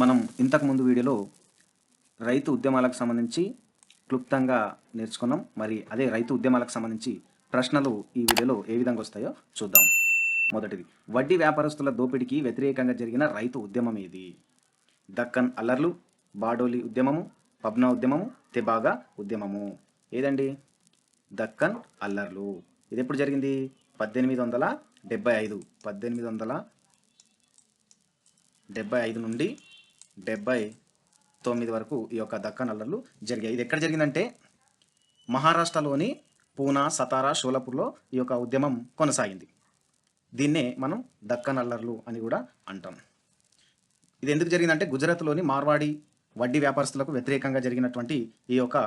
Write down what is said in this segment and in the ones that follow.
మనం ఇంతకుముందు వీడియోలో రైతు ఉద్యమాలకు సంబంధించి క్లుప్తంగా నేర్చుకున్నాం. మరి అదే రైతు ఉద్యమాలకు సంబంధించి ప్రశ్నలు ఈ వీడియోలో ఏ విధంగా వస్తాయో చూద్దాం. మొదటిది, వడ్డీ వ్యాపారస్తుల దోపిడీకి వ్యతిరేకంగా జరిగిన రైతు ఉద్యమం ఏది? దక్కన్ అల్లర్లు, బాడోలి ఉద్యమము, పబ్నా ఉద్యమము, తెబాగా ఉద్యమము. ఏదండి? దక్కన్ అల్లర్లు. ఇది ఎప్పుడు జరిగింది? 1875. 1875 నుండి 79 వరకు ఈ యొక్క దక్కన్ అల్లర్లు జరిగాయి. ఇది ఎక్కడ జరిగిందంటే మహారాష్ట్రలోని పూనా, సతారా, షోలాపూర్లో ఈ యొక్క ఉద్యమం కొనసాగింది. దీన్నే మనం దక్కన్ అల్లర్లు అని కూడా అంటాం. ఇది ఎందుకు జరిగిందంటే గుజరాత్లోని మార్వాడి వడ్డీ వ్యాపారస్తులకు వ్యతిరేకంగా జరిగినటువంటి ఈ యొక్క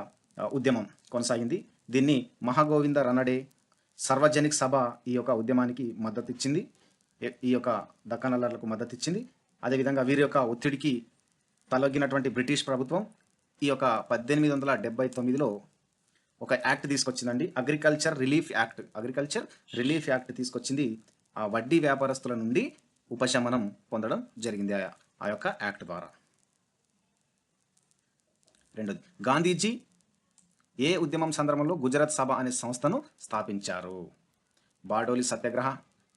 ఉద్యమం కొనసాగింది. దీన్ని మహాగోవింద రనడే సార్వజనిక్ సభ ఈ యొక్క ఉద్యమానికి మద్దతు ఇచ్చింది. ఈ యొక్క దక్కన్ అల్లర్లకు మద్దతు ఇచ్చింది. అదేవిధంగా వీరి యొక్క ఒత్తిడికి తలొగ్గినటువంటి బ్రిటిష్ ప్రభుత్వం ఈ యొక్క 1879లో ఒక యాక్ట్ తీసుకొచ్చిందండి. అగ్రికల్చర్ రిలీఫ్ యాక్ట్ తీసుకొచ్చింది. ఆ వడ్డీ వ్యాపారస్తుల నుండి ఉపశమనం పొందడం జరిగింది ఆ యొక్క యాక్ట్ ద్వారా. రెండోది, గాంధీజీ ఏ ఉద్యమం సందర్భంలో గుజరాత్ సభ అనే సంస్థను స్థాపించారు? బాడోలి సత్యాగ్రహ,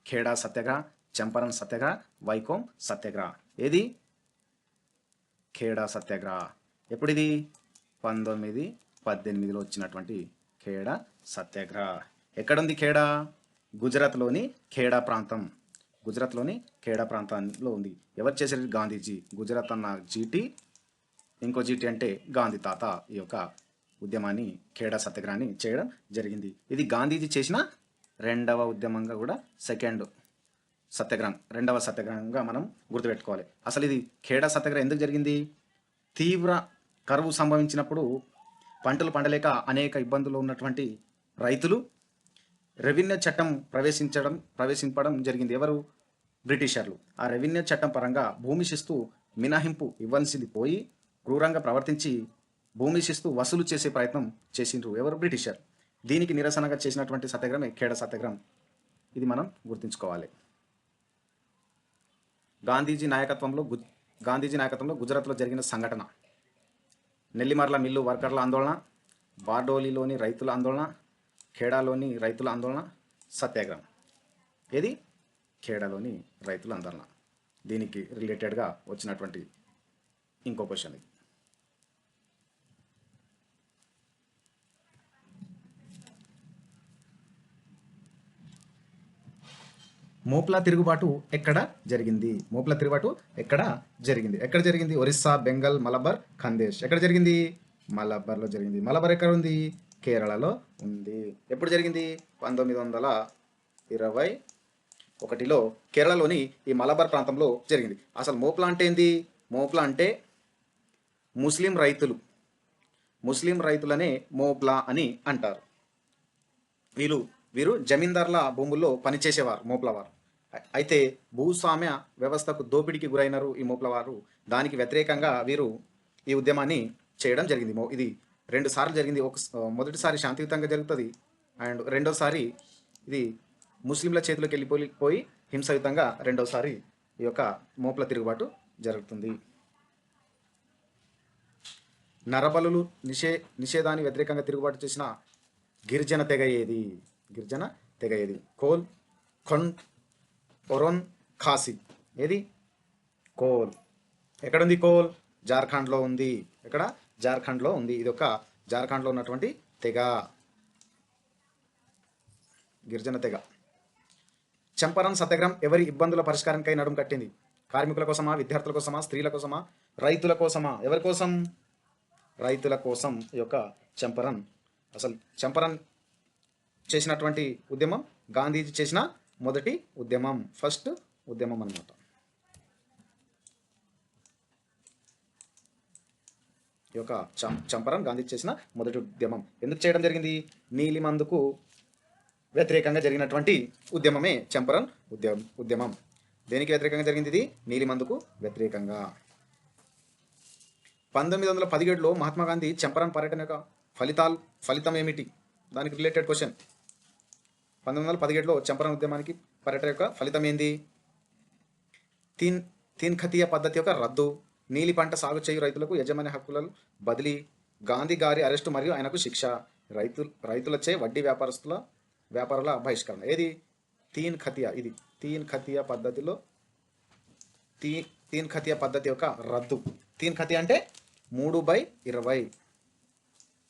ఖేడా సత్యాగ్రహ, చంపారన్ సత్యాగ్రహ, వైకోం సత్యాగ్రహ. ఏది? ఖేడా సత్యాగ్రహ. ఎప్పుడిది? 1918లో వచ్చినటువంటి ఖేడా సత్యాగ్రహ. ఎక్కడుంది ఖేడా? గుజరాత్లోని ఖేడా ప్రాంతంలో ఉంది. ఎవరు చేశారు? గాంధీజీ. గుజరాత్ అన్న జీటీ, ఇంకో జీటీ అంటే గాంధీ తాత ఈ యొక్క ఉద్యమాన్ని, ఖేడా సత్యాగ్రహాన్ని చేయడం జరిగింది. ఇది గాంధీజీ చేసిన రెండవ ఉద్యమంగా కూడా రెండవ సత్యాగ్రహంగా మనం గుర్తుపెట్టుకోవాలి. అసలు ఇది ఖేడా సత్యాగ్రహం ఎందుకు జరిగింది? తీవ్ర కరువు సంభవించినప్పుడు పంటలు పండలేక అనేక ఇబ్బందులు ఉన్నటువంటి రైతులు రెవెన్యూ చట్టం ప్రవేశింపడం జరిగింది. ఎవరు? బ్రిటిషర్లు. ఆ రెవెన్యూ చట్టం పరంగా భూమి శిస్తు మినహాయింపు ఇవ్వాల్సింది పోయి క్రూరంగా ప్రవర్తించి భూమి శిస్తు వసూలు చేసే ప్రయత్నం చేసిండ్రు. ఎవరు? బ్రిటిషర్. దీనికి నిరసనగా చేసినటువంటి సత్యాగ్రహమే ఖేడా సత్యాగ్రహం. ఇది మనం గుర్తుంచుకోవాలి. గాంధీజీ నాయకత్వంలో గుజరాత్లో జరిగిన సంఘటన: నెల్లిమర్ల మిల్లు వర్కర్ల ఆందోళన, బార్డోలీలోని రైతుల ఆందోళన, ఖేడాలోని రైతుల ఆందోళన, సత్యాగ్రహం. ఏది? ఖేడాలోని రైతుల ఆందోళన. దీనికి రిలేటెడ్గా వచ్చినటువంటి ఇంకో క్వశ్చన్ ఇది. మోప్లా తిరుగుబాటు ఎక్కడ జరిగింది? ఎక్కడ జరిగింది? ఒరిస్సా, బెంగాల్, మలబార్, ఖందేశ్. ఎక్కడ జరిగింది? మలబార్లో జరిగింది. మలబార్ ఎక్కడ ఉంది? కేరళలో ఉంది. ఎప్పుడు జరిగింది? 1921లో కేరళలోని ఈ మలబార్ ప్రాంతంలో జరిగింది. అసలు మోప్లా అంటే ఏంది? మోప్లా అంటే ముస్లిం రైతులనే మోప్లా అని అంటారు. వీరు జమీందార్ల భూముల్లో పనిచేసేవారు మోప్లవారు. అయితే భూస్వామ్య వ్యవస్థకు దోపిడీకి గురైనారు ఈ మోప్లవారు. దానికి వ్యతిరేకంగా వీరు ఈ ఉద్యమాన్ని చేయడం జరిగింది. ఇది 2 సార్లు జరిగింది. మొదటిసారి శాంతియుతంగా జరుగుతుంది, అండ్ రెండోసారి ఇది ముస్లింల చేతిలోకి వెళ్ళిపోయి హింసాయుతంగా రెండోసారి ఈ యొక్క మోప్ల తిరుగుబాటు జరుగుతుంది. నరబలులు నిషేధాన్ని వ్యతిరేకంగా తిరుగుబాటు చేసిన గిరిజన తెగ ఏది? కోల్, ఖొండ్, ఒరోన్, ఖాసీ. ఏది? కోల్. ఎక్కడుంది కోల్? జార్ఖండ్లో ఉంది. ఎక్కడ? జార్ఖండ్లో ఉంది. ఇది ఒక జార్ఖండ్లో ఉన్నటువంటి తెగ, గిరిజన తెగ. చంపారన్ సత్యాగ్రహం ఎవరి ఇబ్బందుల పరిష్కారానికై నడుం కట్టింది? కార్మికుల కోసమా, విద్యార్థుల కోసమా, స్త్రీల కోసమా, రైతుల కోసమా? ఎవరి కోసం? రైతుల కోసం ఈ యొక్క చంపారన్ చేసినటువంటి ఉద్యమం గాంధీజీ చేసిన ఫస్ట్ ఉద్యమం అన్నమాట. ఈ యొక్క చంపారన్ గాంధీజీ చేసిన మొదటి ఉద్యమం. ఎందుకు చేయడం జరిగింది? నీలిమందుకు వ్యతిరేకంగా జరిగినటువంటి ఉద్యమమే చంపారన్ ఉద్యమం. దేనికి వ్యతిరేకంగా జరిగింది ఇది? నీలిమందుకు వ్యతిరేకంగా. 1917లో మహాత్మా గాంధీ చంపారన్ పర్యటన యొక్క ఫలితం ఏమిటి? దానికి రిలేటెడ్ క్వశ్చన్. 1917లో చంపారన్ ఉద్యమానికి పర్యటన యొక్క ఫలితం ఏంది? తీన్ ఖతియా పద్ధతి యొక్క రద్దు, నీలి పంట సాగు చేయు రైతులకు యజమాని హక్కుల బదిలీ, గాంధీ గారి అరెస్టు మరియు ఆయనకు శిక్ష, రైతులచే వడ్డీ వ్యాపారుల బహిష్కరణ. ఏది తీన్ ఖతియా, ఇది తీన్ ఖతియా పద్ధతిలో తీన్ ఖతియా పద్ధతి యొక్క రద్దు. తీన్ ఖతియా అంటే 3/20.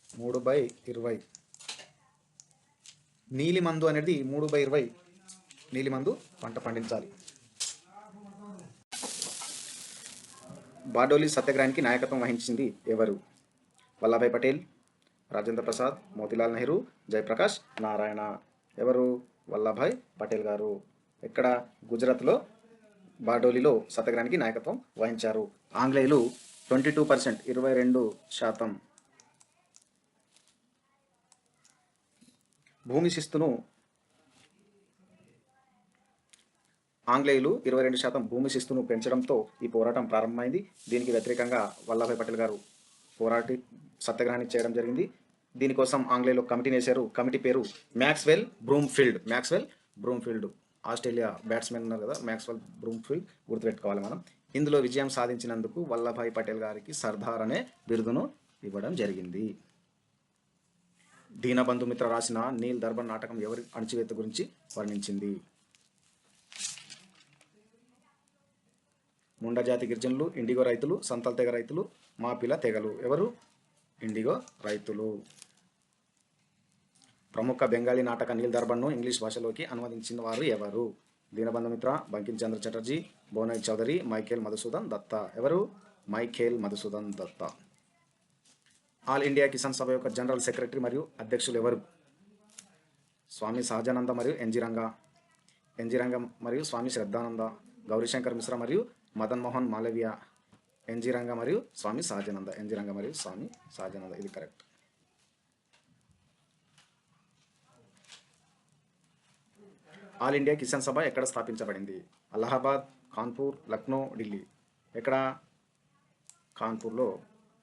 3/20 నీలి మందు అనేది 3/20 నీలి మందు పంట పండించాలి. బార్డోలి సత్యాగ్రహానికి నాయకత్వం వహించింది ఎవరు? వల్లభాయ్ పటేల్, రాజేంద్ర ప్రసాద్, మోతీలాల్ నెహ్రూ, జయప్రకాష్ నారాయణ. ఎవరు? వల్లభాయ్ పటేల్ గారు. ఎక్కడ? గుజరాత్లో బార్డోలిలో సత్యాగ్రహానికి నాయకత్వం వహించారు. ఆంగ్లేయులు 22%, 22% భూమి శిస్తును ఆంగ్లేయులు 22% భూమి శిస్తును పెంచడంతో ఈ పోరాటం ప్రారంభమైంది. దీనికి వ్యతిరేకంగా వల్లభాయ్ పటేల్ గారు సత్యాగ్రహాన్ని చేయడం జరిగింది. దీనికోసం ఆంగ్లేయులు కమిటీని వేశారు. కమిటీ పేరు మ్యాక్స్వెల్ బ్రూమ్ఫీల్డ్. ఆస్ట్రేలియా బ్యాట్స్మెన్ ఉన్నారు కదా, మ్యాక్స్వెల్ బ్రూమ్ఫీల్డ్, గుర్తుపెట్టుకోవాలి మనం. ఇందులో విజయం సాధించినందుకు వల్లభాయ్ పటేల్ గారికి సర్దార్ అనే బిరుదును ఇవ్వడం జరిగింది. దీనబంధు మిత్ర రాసిన నీల్ దర్బన్ నాటకం ఎవరి అణచివేత గురించి వర్ణించింది? ముండా జాతి గిరిజనులు, ఇండిగో రైతులు, సంతల్ తెగ రైతులు, మాపిల తెగలు. ఎవరు? ఇండిగో రైతులు. ప్రముఖ బెంగాలీ నాటక నీల్ దర్బన్ను ఇంగ్లీష్ భాషలోకి అనువదించిన వారు ఎవరు? దీనబంధు మిత్ర, బంకిం చంద్ర చటర్జీ, బోనై చౌదరి, మైఖేల్ మధుసూదన్ దత్తా. ఎవరు? Michael Madhusudan Dutta. All India Kisan Sabha యొక్క జనరల్ సెక్రటరీ మరియు అధ్యక్షులు ఎవరు? స్వామి సహజానంద మరియు ఎన్జీ రంగ మరియు స్వామి శ్రద్ధానంద, గౌరీశంకర్ మిశ్రా మరియు మదన్ మోహన్ మాలవ్య. ఎన్జీ రంగ మరియు స్వామి సహజానంద. ఇది కరెక్ట్. ఆల్ ఇండియా కిసాన్ సభ ఎక్కడ స్థాపించబడింది? అలహాబాద్, కాన్పూర్, లక్నో, ఢిల్లీ. ఎక్కడ? కాన్పూర్లో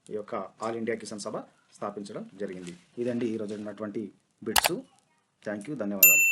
ఈ యొక్క ఆల్ ఇండియా కిసాన్ సభ స్థాపించడం జరిగింది. ఇదండి ఈరోజు ఉన్నటువంటి బిట్స్. థ్యాంక్ యూ, ధన్యవాదాలు.